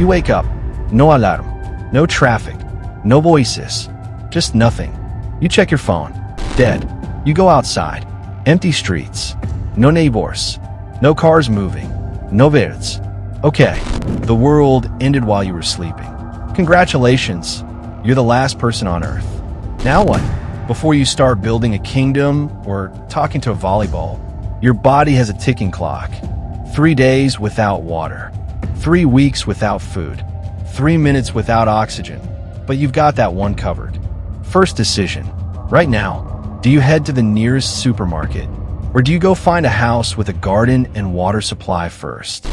You wake up, no alarm, no traffic, no voices, just nothing. You check your phone, dead. You go outside, empty streets, no neighbors, no cars moving, no birds. Okay, the world ended while you were sleeping. Congratulations, you're the last person on Earth. Now what? Before you start building a kingdom or talking to a volleyball, your body has a ticking clock. 3 days without water, 3 weeks without food, 3 minutes without oxygen, but you've got that one covered. First decision, right now, do you head to the nearest supermarket, or do you go find a house with a garden and water supply first?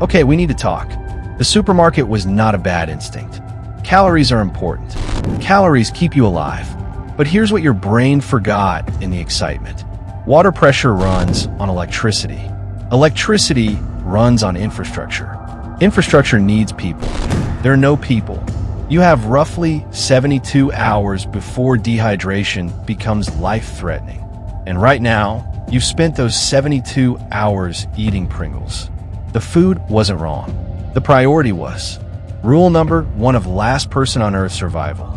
Okay, we need to talk. The supermarket was not a bad instinct. Calories are important. Calories keep you alive. But here's what your brain forgot in the excitement. Water pressure runs on electricity. Electricity runs on infrastructure. Infrastructure needs people. There are no people. You have roughly 72 hours before dehydration becomes life-threatening. And right now, you've spent those 72 hours eating Pringles. The food wasn't wrong. The priority was. Rule number 1 of last person on Earth survival.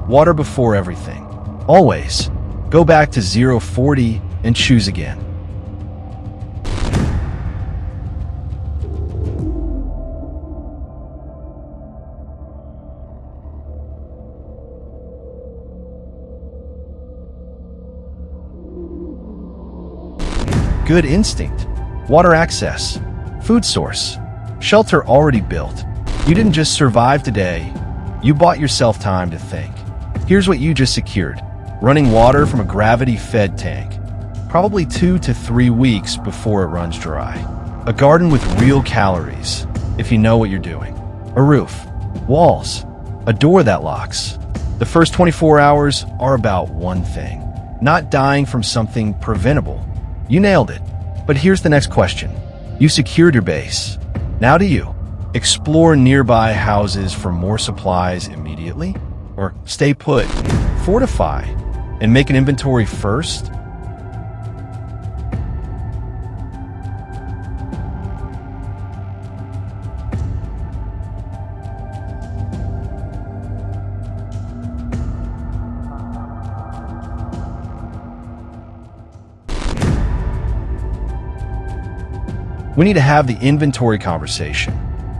Water before everything. Always. Go back to 040 and choose again. Good instinct. Water access. Food source. Shelter already built. You didn't just survive today, you bought yourself time to think. Here's what you just secured. Running water from a gravity-fed tank. Probably 2 to 3 weeks before it runs dry. A garden with real calories, if you know what you're doing. A roof. Walls. A door that locks. The first 24 hours are about one thing. Not dying from something preventable. You nailed it. But here's the next question. You secured your base. Now do you explore nearby houses for more supplies immediately? Or stay put, fortify, and make an inventory first? We need to have the inventory conversation.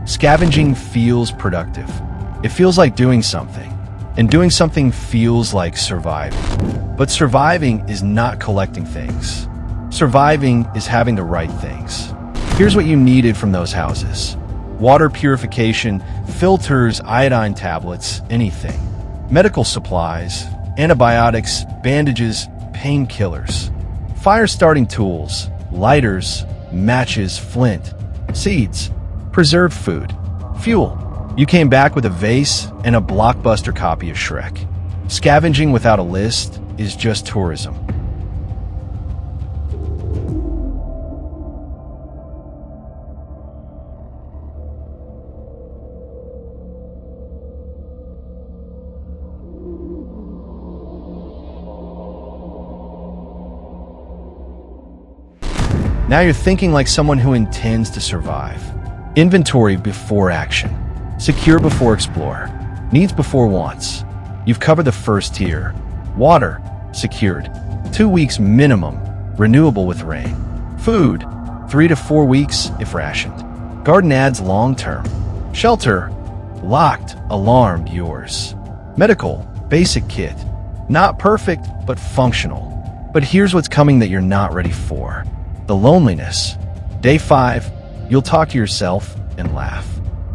Scavenging feels productive. It feels like doing something. And doing something feels like surviving. But surviving is not collecting things. Surviving is having the right things. Here's what you needed from those houses. Water purification, filters, iodine tablets, anything. Medical supplies, antibiotics, bandages, painkillers. Fire-starting tools, lighters, matches, flint, seeds, preserved food, fuel. You came back with a vase and a blockbuster copy of Shrek. Scavenging without a list is just tourism. Now you're thinking like someone who intends to survive. Inventory before action. Secure before explore. Needs before wants. You've covered the first tier. Water, secured. 2 weeks minimum, renewable with rain. Food, 3 to 4 weeks if rationed. Garden adds long-term. Shelter, locked, alarmed, yours. Medical, basic kit. Not perfect, but functional. But here's what's coming that you're not ready for. The loneliness. Day 5, you'll talk to yourself and laugh.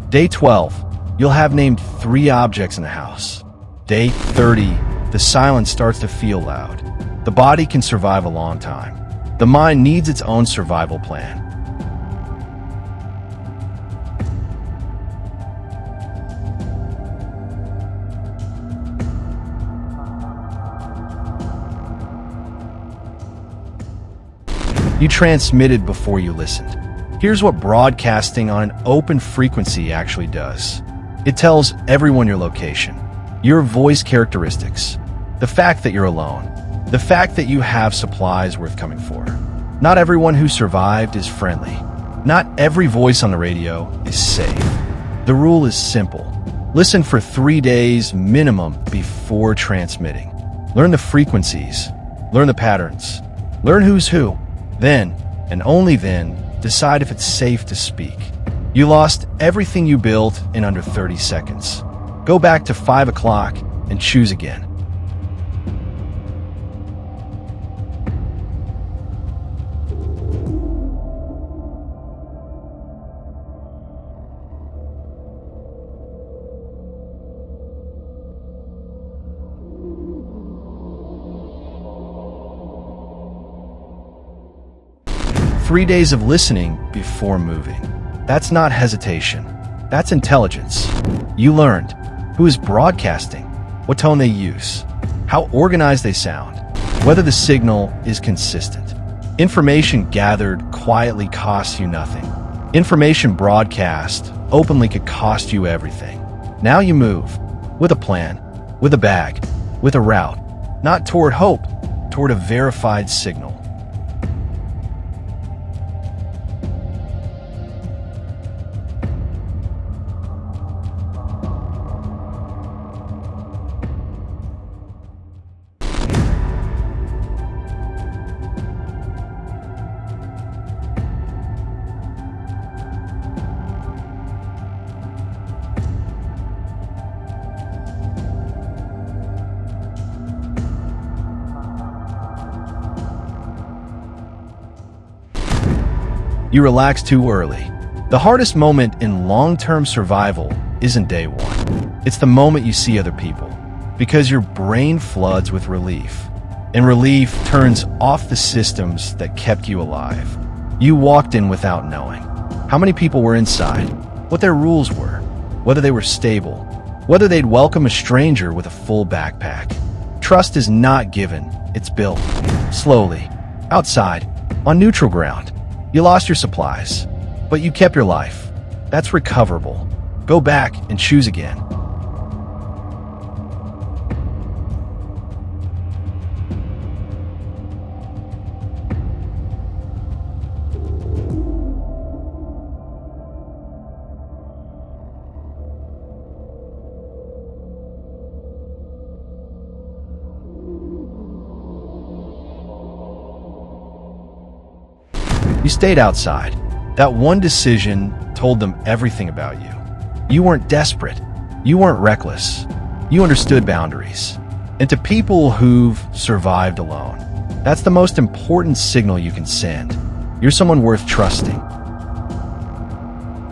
Day 12, you'll have named 3 objects in the house. Day 30, the silence starts to feel loud. The body can survive a long time. The mind needs its own survival plan. You transmitted before you listened. Here's what broadcasting on an open frequency actually does. It tells everyone your location, your voice characteristics, the fact that you're alone, the fact that you have supplies worth coming for. Not everyone who survived is friendly. Not every voice on the radio is safe. The rule is simple. Listen for 3 days minimum before transmitting. Learn the frequencies. Learn the patterns. Learn who's who. Then, and only then, decide if it's safe to speak. You lost everything you built in under 30 seconds. Go back to 5 o'clock and choose again. Three days of listening before moving. That's not hesitation. That's intelligence. You learned who is broadcasting, what tone they use, how organized they sound, whether the signal is consistent. Information gathered quietly costs you nothing. Information broadcast openly could cost you everything. Now you move with a plan, with a bag, with a route, not toward hope, toward a verified signal. You relax too early. The hardest moment in long-term survival isn't day one. It's the moment you see other people, because your brain floods with relief. And relief turns off the systems that kept you alive. You walked in without knowing how many people were inside, what their rules were, whether they were stable, whether they'd welcome a stranger with a full backpack. Trust is not given, it's built. Slowly, outside, on neutral ground. You lost your supplies, but you kept your life. That's recoverable. Go back and choose again. You stayed outside. That one decision told them everything about you. You weren't desperate. You weren't reckless. You understood boundaries. And to people who've survived alone, that's the most important signal you can send. You're someone worth trusting.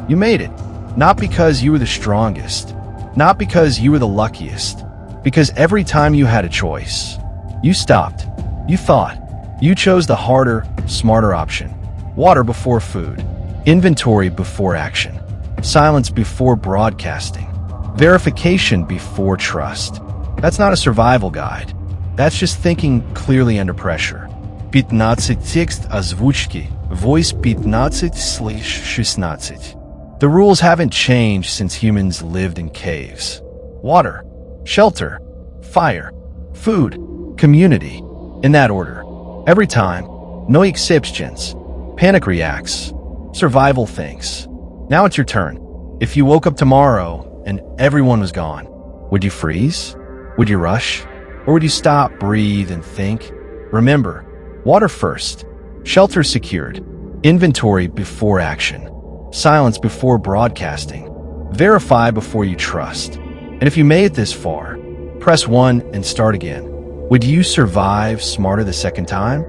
You made it. Not because you were the strongest. Not because you were the luckiest. Because every time you had a choice, you stopped. You thought. You chose the harder, smarter option. Water before food, inventory before action, silence before broadcasting, verification before trust. That's not a survival guide. That's just thinking clearly under pressure. 15 текст озвучки, voice 15/16. The rules haven't changed since humans lived in caves. Water, shelter, fire, food, community. In that order. Every time, no exceptions. Panic reacts. Survival thinks. Now it's your turn. If you woke up tomorrow and everyone was gone, would you freeze? Would you rush? Or would you stop, breathe, and think? Remember, water first, shelter secured, inventory before action, silence before broadcasting, verify before you trust. And if you made it this far, press 1 and start again. Would you survive smarter the second time?